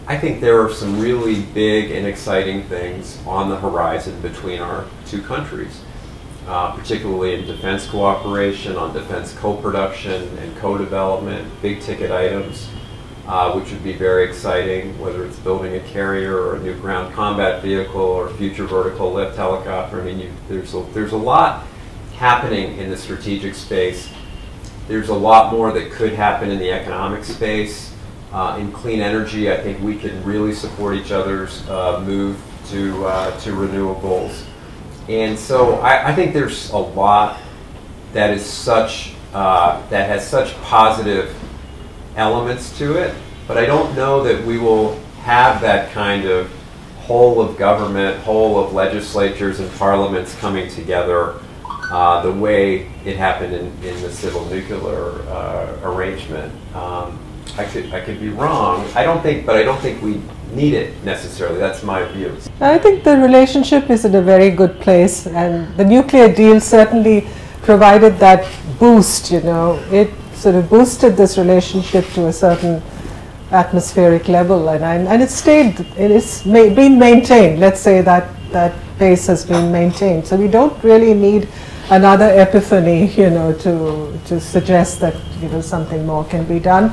I think there are some really big and exciting things on the horizon between our two countries, particularly in defense cooperation, on defense co-production and co-development, big ticket items, which would be very exciting, whether it's building a carrier or a new ground combat vehicle or future vertical lift helicopter. I mean, there's a lot happening in the strategic space. There's a lot more that could happen in the economic space. In clean energy, I think we can really support each other's move to renewables. And so I think there's a lot that is that has such positive elements to it, but I don't know that we will have that kind of whole of government, whole of legislatures and parliaments coming together the way it happened in the civil nuclear arrangement. I could be wrong. I don't think we need it necessarily. That's my view. I think the relationship is in a very good place, and the nuclear deal certainly provided that boost. You know, it sort of boosted this relationship to a certain atmospheric level, and it's been maintained. Let's say that pace has been maintained. So we don't really need another epiphany, you know, to suggest that, you know, something more can be done.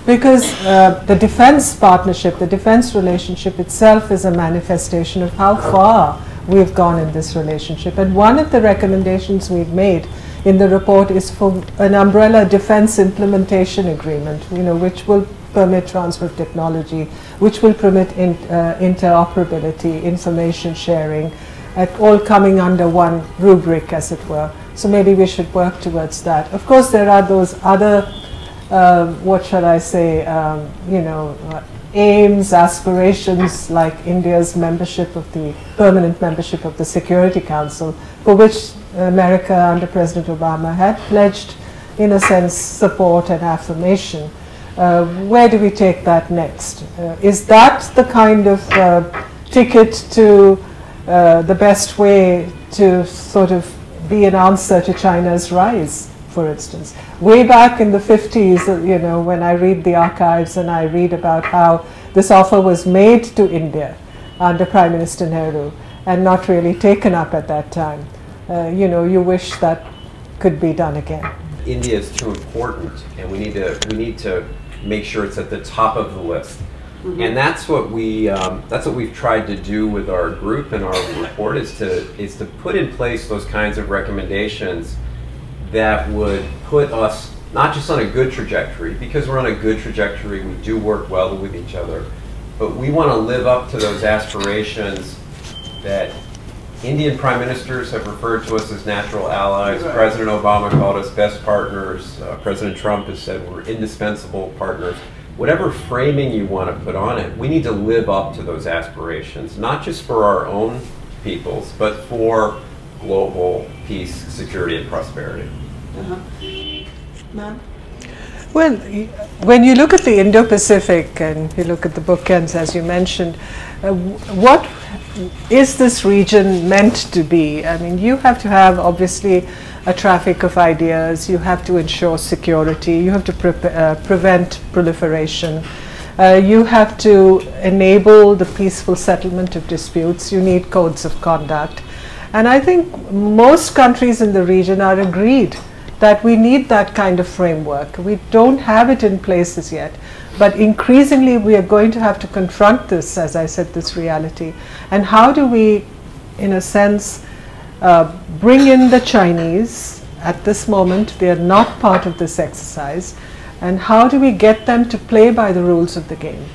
Because the defense partnership, the defense relationship itself is a manifestation of how far we've gone in this relationship. And one of the recommendations we've made in the report is for an umbrella defense implementation agreement, you know, which will permit transfer of technology, which will permit interoperability, information sharing, all coming under one rubric, as it were. So maybe we should work towards that. Of course, there are those other what shall I say, you know, aims, aspirations, like India's membership of the permanent membership of the Security Council, for which America under President Obama had pledged, in a sense, support and affirmation. Where do we take that next? Is that the kind of ticket to the best way to sort of be an answer to China's rise? For instance, way back in the 50s, you know, when I read the archives and I read about how this offer was made to India under Prime Minister Nehru and not really taken up at that time, you know, you wish that could be done again. India is too important, and we need to make sure it's at the top of the list. Mm-hmm. And that's what we've tried to do with our group and our report, is to put in place those kinds of recommendations that would put us not just on a good trajectory, because we're on a good trajectory, we do work well with each other, but we want to live up to those aspirations that Indian prime ministers have referred to us as natural allies. Right. President Obama called us best partners. President Trump has said we're indispensable partners. Whatever framing you want to put on it, we need to live up to those aspirations, not just for our own peoples, but for global peace, security, and prosperity. Ma'am? Well, when you look at the Indo-Pacific and you look at the bookends, as you mentioned, what is this region meant to be? I mean, you have to have, obviously, a traffic of ideas, you have to ensure security, you have to prevent proliferation, you have to enable the peaceful settlement of disputes, you need codes of conduct. And I think most countries in the region are agreed that we need that kind of framework. We don't have it in place as yet, but increasingly we are going to have to confront this, as I said, this reality. And how do we, in a sense, bring in the Chinese? At this moment, they are not part of this exercise. And how do we get them to play by the rules of the game?